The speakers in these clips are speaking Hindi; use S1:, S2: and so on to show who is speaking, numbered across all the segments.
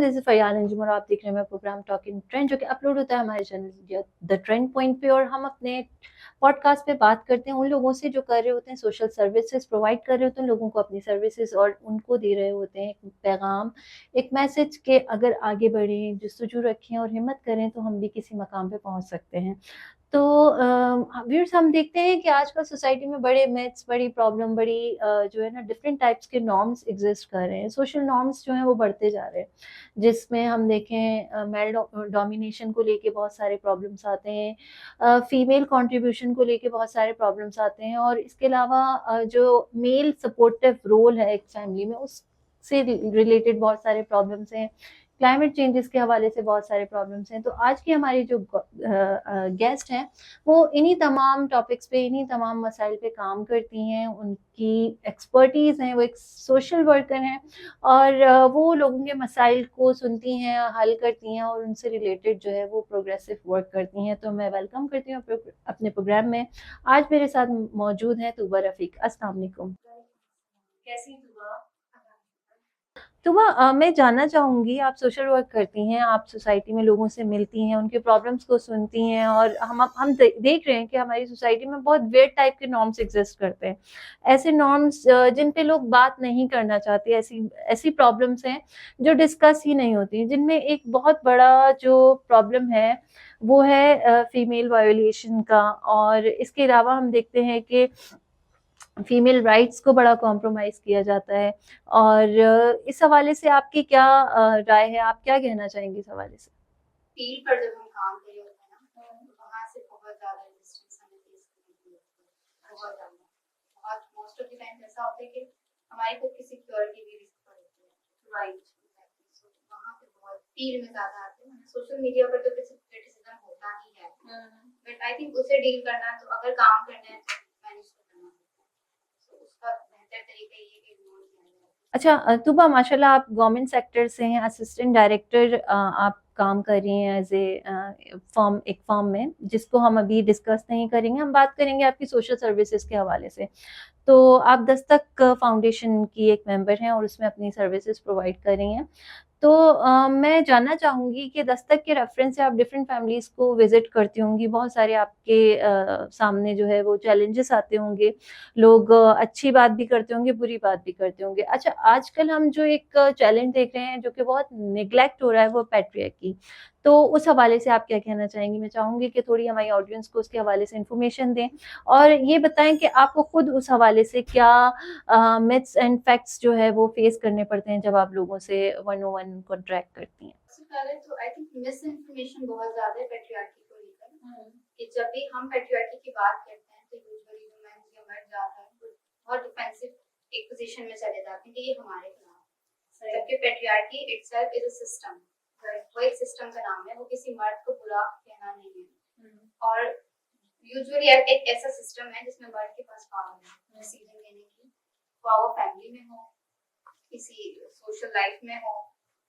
S1: दिस इज़ फरयान अंजुम और आप देख रहे हैं मेरा प्रोग्राम टॉकिंग ट्रेंड, जो कि अपलोड होता है हमारे चैनल द ट्रेंड पॉइंट पे। और हम अपने पॉडकास्ट पे बात करते हैं उन लोगों से जो कर रहे होते हैं सोशल सर्विसेज प्रोवाइड कर रहे होते हैं लोगों को अपनी सर्विसेज, और उनको दे रहे होते हैं एक पैगाम, एक मैसेज के अगर आगे बढ़ें, जस्तजू रखें और हिम्मत करें तो हम भी किसी मकाम पे पहुंच सकते हैं। तो व्यूअर्स, हम देखते हैं कि आजकल सोसाइटी में बड़े मिथ्स, बड़ी प्रॉब्लम, बड़ी जो है ना डिफरेंट टाइप्स के नॉर्म्स एग्जिस्ट कर रहे हैं। सोशल नॉर्म्स जो हैं वो बढ़ते जा रहे हैं, जिसमें हम देखें मेल डोमिनेशन को लेके बहुत सारे प्रॉब्लम्स आते हैं, फीमेल कंट्रीब्यूशन को लेके बहुत सारे प्रॉब्लम्स आते हैं, और इसके अलावा जो मेल सपोर्टिव रोल है एक फैमिली में उससे रिलेटेड बहुत सारे प्रॉब्लम्स हैं। क्लाइमेट चेंजेस के हवाले से बहुत सारे प्रॉब्लम्स हैं। तो आज की हमारी जो गेस्ट हैं वो इन्हीं तमाम टॉपिक्स पे, इन्हीं तमाम मसाइल पे काम करती हैं। उनकी एक्सपर्टीज़ हैं, वो एक सोशल वर्कर हैं, और वो लोगों के मसाइल को सुनती हैं, हल करती हैं, और उनसे रिलेटेड जो है वो प्रोग्रेसिव वर्क करती हैं। तो मैं वेलकम करती हूँ अपने प्रोग्राम में। आज मेरे साथ मौजूद हैं तूबा रफ़ीक। अस्सलाम वालेकुम। कैसी तूबा? तो मैं जानना चाहूँगी, आप सोशल वर्क करती हैं, आप सोसाइटी में लोगों से मिलती हैं, उनके प्रॉब्लम्स को सुनती हैं, और हम देख रहे हैं कि हमारी सोसाइटी में बहुत वियर्ड टाइप के नॉर्म्स एग्जिस्ट करते हैं। ऐसे नॉर्म्स जिन पे लोग बात नहीं करना चाहते, ऐसी ऐसी प्रॉब्लम्स हैं जो डिस्कस ही नहीं होती, जिनमें एक बहुत बड़ा जो प्रॉब्लम है वो है फीमेल वायोलेशन का। और इसके अलावा हम देखते हैं कि फीमेल राइट्स को बड़ा कॉम्प्रोमाइज़ किया जाता है। और इस हवाले से आपकी क्या राय है? आप क्या कहना चाहेंगी इस हवाले से?
S2: फील्ड पर जब हम काम कर रहे होते हैं ना, तो वहाँ से बहुत ज़्यादा रेजिस्टेंस हमें फेस करनी पड़ती है, बहुत ज़्यादा। बहुत मोस्ट ऑफ द टाइम ऐसा होता है कि हमारी खुद की सिक्योरिटी भी रिस्क पर होती है। राइट। सो वहाँ पे बहुत फील्ड में ज़्यादा आते हैं। सोशल मीडिया पर तो क्रिटिसिज्म होता ही है, बट आई थिंक उसे डील करना, तो अगर काम करना है तो मैनेज तो करना पड़ता है। सो उसका बेहतर तरीका ये है कि इग्नोर किया जाए।
S1: अच्छा तूबा, माशाल्लाह आप गवर्नमेंट सेक्टर से हैं, असिस्टेंट डायरेक्टर आप काम कर रही हैं एज ए एक फर्म में, जिसको हम अभी डिस्कस नहीं करेंगे। हम बात करेंगे आपकी सोशल सर्विसेज के हवाले से। तो आप दस्तक फाउंडेशन की एक मेंबर हैं और उसमें अपनी सर्विसेज प्रोवाइड कर रही हैं। तो मैं जानना चाहूँगी कि दस्तक के रेफ़रेंस से आप डिफरेंट फैमिलीज़ को विज़िट करती होंगी, बहुत सारे आपके सामने जो है वो चैलेंजेस आते होंगे, लोग अच्छी बात भी करते होंगे, बुरी बात भी करते होंगे। अच्छा, आजकल हम जो एक चैलेंज देख रहे हैं जो कि बहुत नेग्लेक्ट हो रहा है, वो पैट्रियार्की। तो उस हवाले से आप क्या कहना चाहेंगी? मैं चाहूँगी कि थोड़ी हमारी ऑडियंस को उसके हवाले से इन्फॉर्मेशन दें, और ये बताएँ कि आपको खुद उस हवाले से क्या मिथ्स एंड फैक्ट्स जो है वो फेस करने पड़ते हैं जब आप लोगों से वन ऑन वन कॉन्ट्रैक्ट करती हैं?
S2: सबसे पहले तो आई थिंक मिस इन्फॉर्मेशन बहुत ज्यादा है पैट्रियार्की को लेकर, कि जब भी हम पैट्रियार्की की बात करते हैं तो यूजुअली जो मैन या मर्द जाता है वो बहुत डिफेंसिव एक पोजीशन में चले जाते हैं कि ये हमारे खिलाफ है, जबकि patriarchy itself is a system. वो एक सिस्टम का नाम है, वो किसी मर्द को बुरा कहना नहीं है। और यूजुअली एक ऐसा सिस्टम है जिसमें मर्द के पास पावर है डिसीजन लेने की, वो फैमिली में हो, किसी सोशल लाइफ में हो,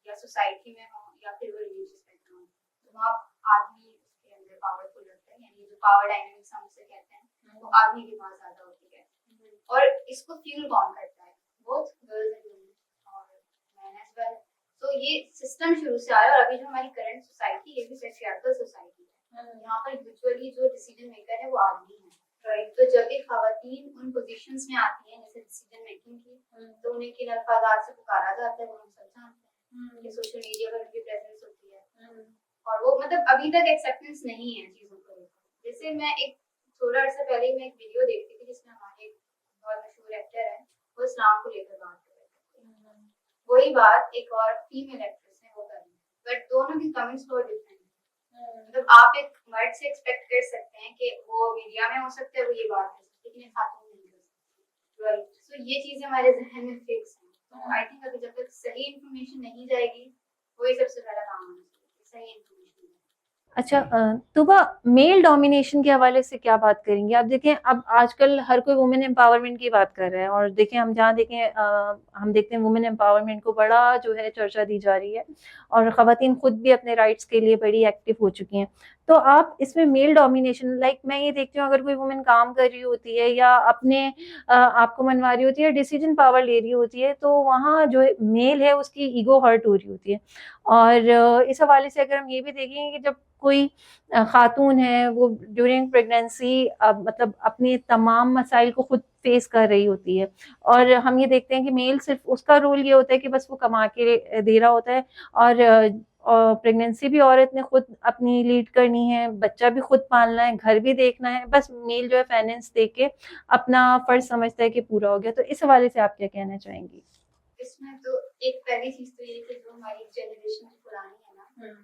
S2: या सोसाइटी में हो, या फिर वो रिलीजियस बैकग्राउंड, तो वहाँ आदमी उसके अंदर पावरफुल रहता है। यानी जो पावर डायनामिक्स हम उसे कहते हैं वो आदमी के पास ज्यादा होती है। और इसको फ्यूल कौन करता है? बोथ गर्ल्स एंड वुमेन और मैन एज वेल। तो ये सिस्टम शुरू से आया, और अभी जो हमारी करंट सोसाइटी, ये भी पैट्रियार्कल सोसाइटी है। यहाँ पर यूजुअली जो डिसीजन मेकर है वो आदमी है। तो जब भी खवातीन उन पोजीशंस में आती हैं जैसे डिसीजन मेकिंग की, तो उन्हें किन अल्फाजात से पुकारा जाता है वो हम सब जानते हैं। ये सोशल मीडिया पर उनकी प्रेजेंस होती है, और वो मतलब अभी तक एक्सेप्टेंस नहीं है चीजों को लेकर। जैसे मैं एक थोड़ा अर्सा पहले मैं एक वीडियो देखती थी जिसमें हमारे एक बहुत मशहूर एक्टर है, वो इस्लाम को लेकर बात कर रहे थे। वही बात एक और फीमेल एक्ट्रेस है वो कर रही है, बट दोनों की कमेंट्स बहुत डिफरेंट है। मतलब आप एक मर्द से एक्सपेक्ट कर सकते हैं कि वो मीडिया में हो सकता है, वो ये बात कर सकते हैं, लेकिन एक खातून नहीं कर सकती। राइट। सो ये चीजें हमारे जहन में फिक्स हैं। तो आई थिंक अभी जब तक सही इन्फॉर्मेशन नहीं जाएगी, वही सबसे पहला काम होना चाहिए, सही इन्फॉर्मेशन।
S1: अच्छा तोबा, मेल डोमिनेशन के हवाले से क्या बात करेंगे? आप देखें, अब आजकल हर कोई वुमेन एम्पावरमेंट की बात कर रहा है, और देखें हम जहाँ देखें हम देखते हैं वुमेन एम्पावरमेंट को बड़ा जो है चर्चा दी जा रही है, और ख़वातीन खुद भी अपने राइट्स के लिए बड़ी एक्टिव हो चुकी हैं। तो आप इसमें मेल डोमिनेशन, लाइक मैं ये देखती हूँ अगर कोई वुमेन काम कर रही होती है या अपने आपको मनवा रही होती है, डिसीजन पावर ले रही होती है, तो वहाँ जो मेल है उसकी ईगो हर्ट हो रही होती है। और इस हवाले से अगर हम ये भी देखेंगे कि जब कोई खातून है वो ड्यूरिंग प्रेगनेंसी मतलब अपने तमाम मसाइल को खुद फेस कर रही होती है, और हम ये देखते हैं कि मेल सिर्फ उसका रोल ये होता है कि बस वो कमा के दे रहा होता है, और प्रेगनेंसी भी औरत ने खुद अपनी लीड करनी है, बच्चा भी खुद पालना है, घर भी देखना है, बस मेल जो है फाइनेंस दे के अपना फर्ज समझता है कि पूरा हो गया। तो इस हवाले से आप क्या कहना चाहेंगी?
S2: इसमें तो एक पहली चीज तो ये कि जो हमारी जनरेशन पुरानी है ना,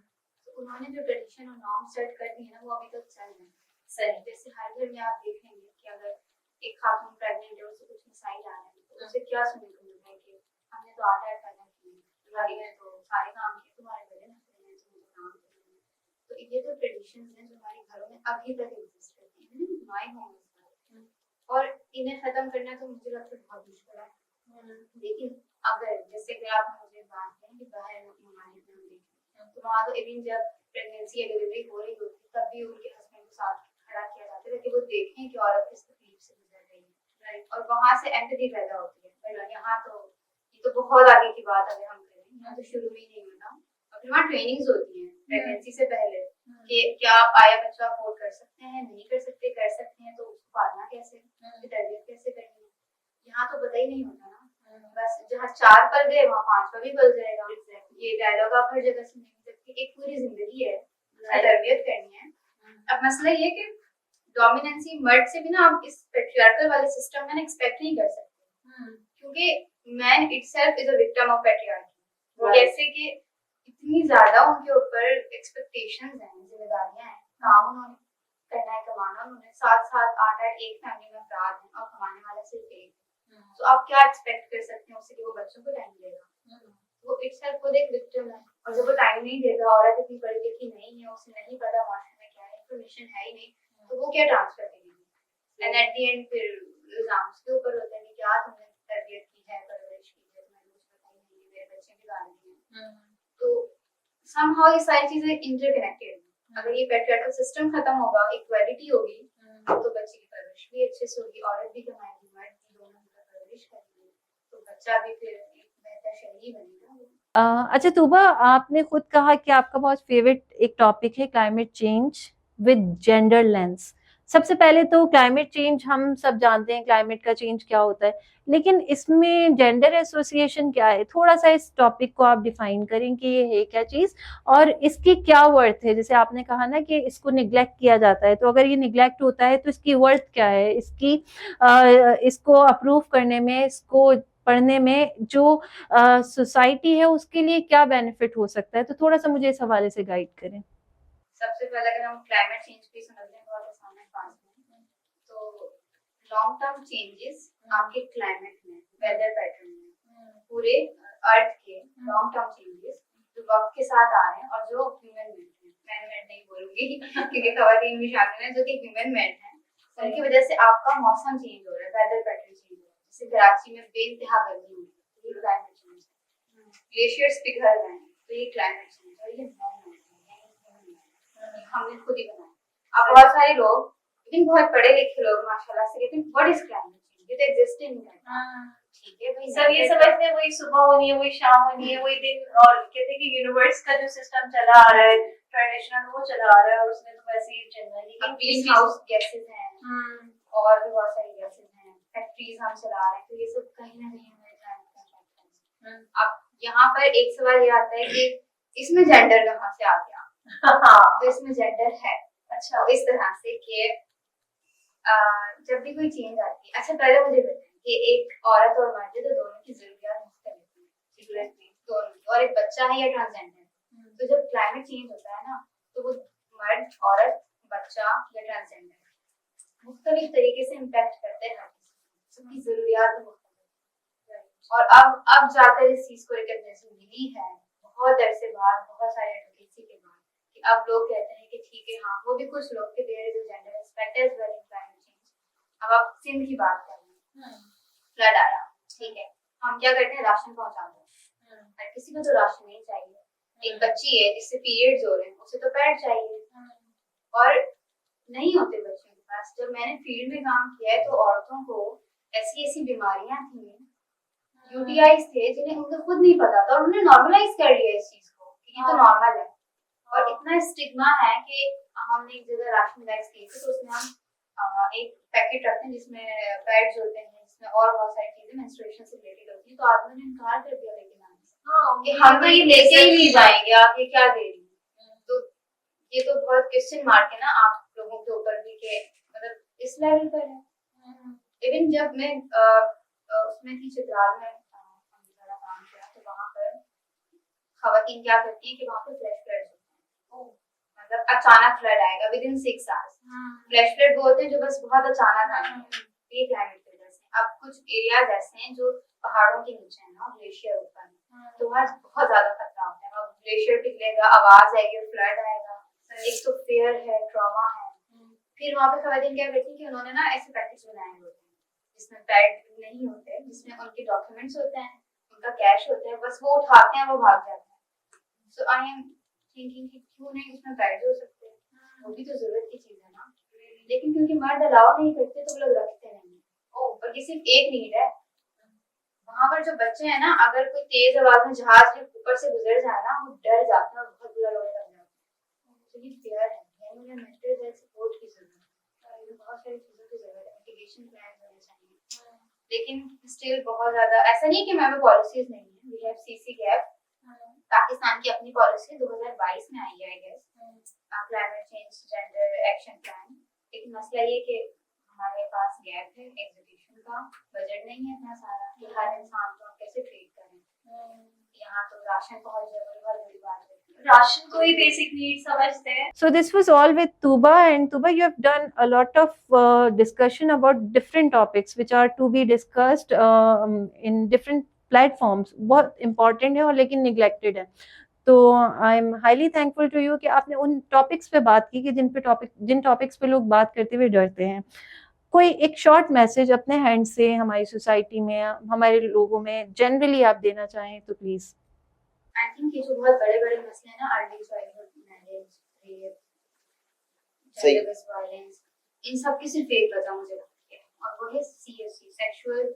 S2: तो उन्होंने जो ट्रेडिशन और नॉर्म सेट कर दी है ना, वो अभी तक चल रहे हैं। सही, जैसे हर घर में आप देखेंगे कि अगर एक खातून प्रेग्नेंट है, उसे कुछ मिसाइल आ रहे हैं, तो उसे क्या सुनने को मिल रहा है कि हमने तो 8 पैदा किए, भाई ने तो सारे काम किए, तुम्हारे बड़े नखरे हैं, तुम तो काम कर। तो ये तो ट्रेडिशंस हैं जो हमारे घरों में अभी तक एग्जिस्ट करती हैं, इन्हें होंगे और इन्हें खत्म करना तो मुझे लगता है बहुत मुश्किल है। लेकिन अगर जैसे कि आपने मुझे बात की कि बाहर ममालिक में हम देखें, तो वहाँ तो इवन जब प्रेगनेंसी या डिलीवरी हो रही होती तब भी उनके हस्बैंड को साथ खड़ा किया जाता है ताकि वो देखें कि औरत किस तकलीफ से गुजर रही है, राइट। और वहाँ से एम्पैथी पैदा होती है। बट यहाँ तो ये तो बहुत आगे की बात अगर हम करें, यहाँ तो शुरू में ही नहीं होता। और फिर वहाँ ट्रेनिंग्स होती हैं प्रेगनेंसी से पहले कि क्या आप आया बच्चा अफोर्ड कर सकते हैं, नहीं कर सकते, कर सकते हैं तो उसको पालना कैसे, तरबियत कैसे करनी है, यहाँ तो पता ही नहीं होता ना। बस जहाँ 4 पल गए वहाँ 5वां भी पल जाएगा। ये डायलॉग आप हर जगह सुनेंगे, जबकि एक पूरी जिंदगी है, तरबियत करनी है। अब मसला ये कि डोमिनेंसी मर्द से भी ना आप इस पैट्रियार्कल वाले सिस्टम में एक्सपेक्ट नहीं कर सकते, क्योंकि man itself is a victim of patriarchy. जैसे कि इतनी ज्यादा उनके ऊपर एक्सपेक्टेशंस हैं, जिम्मेदारियां हैं, काम उन्होंने करना है, कमाना उन्होंने, 7-7 8-8 एक फैमिली में अफराद हैं और कमाने वाला सिर्फ एक। तो आप क्या एक्सपेक्ट कर सकते हैं उससे कि वो बच्चों को टाइम देगा? वो इटसेल्फ खुद एक विक्टिम है। और जब वो टाइम नहीं देता, औरत इतनी पढ़ी लिखी नहीं है, उसे नहीं पता माशरे में क्या है, इंफॉर्मेशन है ही नहीं, तो वो क्या ट्रांसफर करेगी? एंड एट द एंड फिर इल्जाम उसके ऊपर होता है कि क्या तुमने तरबियत की है, परवरिश की है, तुम्हें कुछ पता ही नहीं है, मेरे बच्चे भी गाली हैं। तो समहाउ ये सारी चीजें इंटरकनेक्टेड हैं। अगर ये पैट्रियार्कल सिस्टम खत्म होगा, इक्वालिटी होगी, तो बच्चे की परवरिश भी अच्छे से होगी, औरत भी कमाएगी, मर्द भी, दोनों मिलकर परवरिश करेंगे, तो बच्चा भी फिर एक बेहतर शहरी बनेगा।
S1: अच्छा तूबा, आपने खुद कहा कि आपका बहुत फेवरेट एक टॉपिक है climate change with gender lens. सबसे पहले तो क्लाइमेट चेंज हम सब जानते हैं क्लाइमेट का चेंज क्या होता है, लेकिन इसमें जेंडर एसोसिएशन क्या है? थोड़ा सा इस टॉपिक को आप डिफाइन करें कि ये है क्या चीज और इसकी क्या वर्थ है। जैसे आपने कहा ना कि इसको निग्लेक्ट किया जाता है, तो अगर ये निग्लेक्ट होता है तो इसकी वर्थ क्या है, इसकी इसको अप्रूव करने में, इसको पढ़ने में जो सोसाइटी है उसके लिए क्या बेनिफिट हो सकता है? तो थोड़ा सा मुझे इस हवाले से गाइड करें।
S2: सबसे पहले अगर हम क्लाइमेट चेंज की समझने बहुत आसान है पास में, तो लॉन्ग टर्म चेंजेस आपके क्लाइमेट में, वेदर पैटर्न में, पूरे अर्थ के लॉन्ग टर्म चेंजेस जो वक्त के साथ आ रहे हैं और जो ह्यूमन मेड हैं, मैन मेड नहीं बोलूंगी क्योंकि खवातीन भी शामिल हैं जो कि ह्यूमन मेड हैं, उनकी वजह से आपका मौसम चेंज हो रहा है, वेदर पैटर्न चेंज हो रहा है। जैसे कराची में बेइंतहा गर्मी हो रही है, ये क्लाइमेट चेंज है। ग्लेशियर्स पिघल रहे हैं, तो ये क्लाइमेट चेंज है। ये हमने खुद ही बनाया। अब बहुत सारे लोग, लेकिन बहुत पढ़े लिखे लोग माशाल्लाह से कहते हैं what is climate change, it exist in that. ठीक है भाई,
S3: सब ये समझते हैं वही सुबह होनी है, वही शाम होनी है, वही दिन, और कहते हैं कि यूनिवर्स का जो सिस्टम चला आ रहा है ट्रेडिशनल वो चला आ रहा है और उसने तो वैसे ही चलना है। लेकिन
S2: ग्रीन हाउस गैसेस हैं और भी बहुत सारी गैसेस हैं, फैक्ट्रीज हम चला रहे हैं, तो ये सब कहीं ना कहीं हमारे क्लाइमेट का इफेक्ट है। अब यहाँ पर एक सवाल ये आता है कि इसमें जेंडर कहाँ से आ गया? तो इसमें जेंडर है। अच्छा, इस तरह से कि जब भी कोई चेंज आती है, अच्छा पहले मुझे बताएं कि एक औरत और मर्द है तो दोनों की जरूरियात मुख्तलिफ हैं, दोनों, और एक बच्चा है या ट्रांसजेंडर, तो जब क्लाइमेट चेंज होता है ना, तो वो मर्द, औरत, बच्चा या ट्रांसजेंडर मुख्तलिफ तरीके से इम्पैक्ट करते हैं, सबकी जरूरियात मुख्तलिफ। और अब जाकर इस चीज को रिकॉग्निशन मिली है बहुत अरसे बाद, बहुत सारे एडवोकेसी के बाद, कि अब लोग कहते हैं कि ठीक है, हाँ वो भी कुछ लोग कि there is a gender aspect as well in climate change. अब आप सिंध की बात कर रहे हैं, फ्लड आया, ठीक है, हम क्या करते हैं, राशन पहुंचा दो। हर किसी को तो राशन नहीं चाहिए। एक बच्ची है जिससे पीरियड्स हो रहे हैं, उसे तो पैड चाहिए। और नहीं होते बच्चों के पास। जब मैंने फील्ड में काम किया है तो औरतों को ऐसी ऐसी बीमारियां थी, यूटीआईज थे जिन्हें उनको खुद नहीं पता था और उन्होंने नॉर्मलाइज कर लिया इस चीज को कि ये तो नॉर्मल है। और इतना स्टिग्मा है कि हमने एक जगह राशन बैग्स किए थे तो उसमें हम एक पैकेट रखते हैं जिसमें पैड्स होते हैं, जिसमें और बहुत सारी चीजें मेंस्ट्रुएशन से रिलेटेड होती है। तो आदमी ने इनकार कर दिया लेकिन कि हम तो ये लेके ही नहीं जाएंगे, आप ये क्या दे रही हैं। तो ये तो बहुत क्वेश्चन मार्क है ना आप लोगों के ऊपर भी कि मतलब इस लेवल पर है। इवन जब मैं उसमें थी चित्राल में थोड़ा काम किया तो वहाँ पर खवातीन क्या करती है कि वहाँ पे फ्लैश फ्लड्स होते हैं, मतलब अचानक फ्लड आएगा with in 6 hours. Flash flood वो होते हैं जो बस बहुत अचानक आएंगे, ये क्लाइमेट की वजह से। अब कुछ एरियाज ऐसे हैं जो पहाड़ों के नीचे है ना, ग्लेशियर ऊपर है, तो वहाँ बहुत ज्यादा खतरा होता है। अब ग्लेशियर पिघलेगा, आवाज आएगी, फ्लड आएगा, एक तो फेयर है, ट्रॉमा है। फिर वहाँ पे खवातीन क्या करती है कि उन्होंने ना ऐसे पैकेज बनाए होते हैं जिसमें पैड नहीं होते, जिसमें उनके डॉक्यूमेंट्स होते हैं, उनका कैश होता है, बस वो उठाते हैं, वो भाग जाते हैं। सो आई एम थिंकिंग कि क्यों नहीं उसमें पैड हो सकते हैं, वो भी तो जरूरत की चीज है ना। लेकिन क्योंकि मर्द अलाउ नहीं करते तो वो लोग रखते नहीं। और ये सिर्फ एक नीड है। वहां पर जो बच्चे हैं ना, अगर कोई तेज आवाज में जहाज के ऊपर से गुजर जाए ना, वो डर जाते हैं और बहुत बुरा रोने लग जाते हैं। तो ये फेयर है, यानी मुझे मेंटल हेल्थ सपोर्ट की जरूरत है, ये बहुत सारी चीजों की जरूरत है, मिटिगेशन प्लान होने चाहिए। लेकिन स्टिल बहुत ज्यादा ऐसा नहीं कि हमारे पॉलिसीज नहीं है। We have CC gap, Pakistan की अपनी पॉलिसी 2022 में आई है I guess, climate change gender action plan. लेकिन मसला ये कि हमारे पास गैप है एग्जीक्यूशन का, बजट नहीं है इतना सारा कि हर इंसान को हम कैसे ट्रीट करें। यहाँ तो राशन पहुंच जाए बहुत बड़ी बात है,
S3: राशन को ही बेसिक नीड समझते हैं।
S1: So this was all with Tuba, and Tuba, you have done a lot of discussion about different topics which are to be discussed in different platforms. बहुत important है और लेकिन neglected है। तो I am highly thankful to you कि आपने उन टॉपिक्स पे बात की कि जिन टॉपिक्स पे लोग बात करते हुए डरते हैं। कोई एक शॉर्ट मैसेज अपने हैंड से हमारी सोसाइटी में, हमारे लोगों में जनरली आप देना चाहें तो प्लीज।
S2: आई थिंक ये जो बहुत बड़े बड़े मसले हैं ना, early childhood marriage, rape, gender violence, इन सब की सिर्फ एक वजह मुझे लगती है और वो है CSC, sexual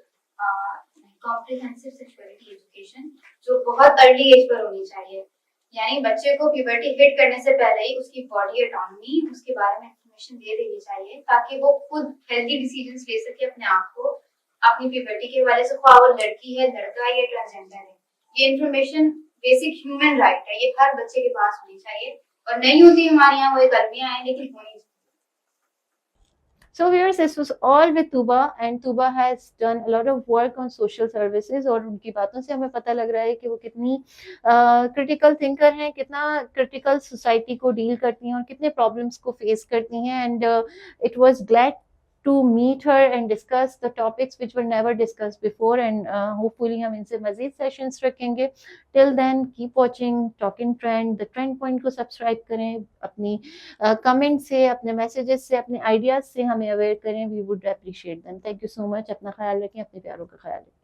S2: comprehensive sexuality education, जो बहुत अर्ली एज पर होनी चाहिए। यानी बच्चे को प्यूबर्टी हिट करने से पहले ही उसकी बॉडी ऑटोनॉमी, उसके बारे में इंफॉर्मेशन दे देनी चाहिए ताकि वो खुद हेल्दी डिसीजंस ले सके अपने आप को, अपनी प्यूबर्टी के हवाले से, ख्वाह वो लड़की है, लड़का है या ट्रांसजेंडर है। ये इंफॉर्मेशन बेसिक ह्यूमन राइट है, ये हर बच्चे के पास होनी चाहिए और नहीं होती हमारे यहाँ, वो एक अलमिया है लेकिन होनी चाहिए।
S1: So viewers, this was all with Tuba, and Tuba has done a lot of work on social services, और उनकी बातों से हमें पता लग रहा है कि वो कितनी क्रिटिकल थिंकर हैं, कितना क्रिटिकल सोसाइटी को डील करती हैं और कितने प्रॉब्लम्स को फेस करती हैं। And it was glad to meet her and discuss the topics which were never discussed before, and hopefully हम इनसे मज़ीद सेशंस रखेंगे। Till then keep watching Talking Trend, The Trend Point को सब्सक्राइब करें, अपनी कमेंट से, अपने मैसेजेस से, अपने आइडियाज़ से हमें अवेयर करें। We would appreciate them. Thank you so much. अपना ख्याल रखें, अपने प्यारों का ख्याल रखें।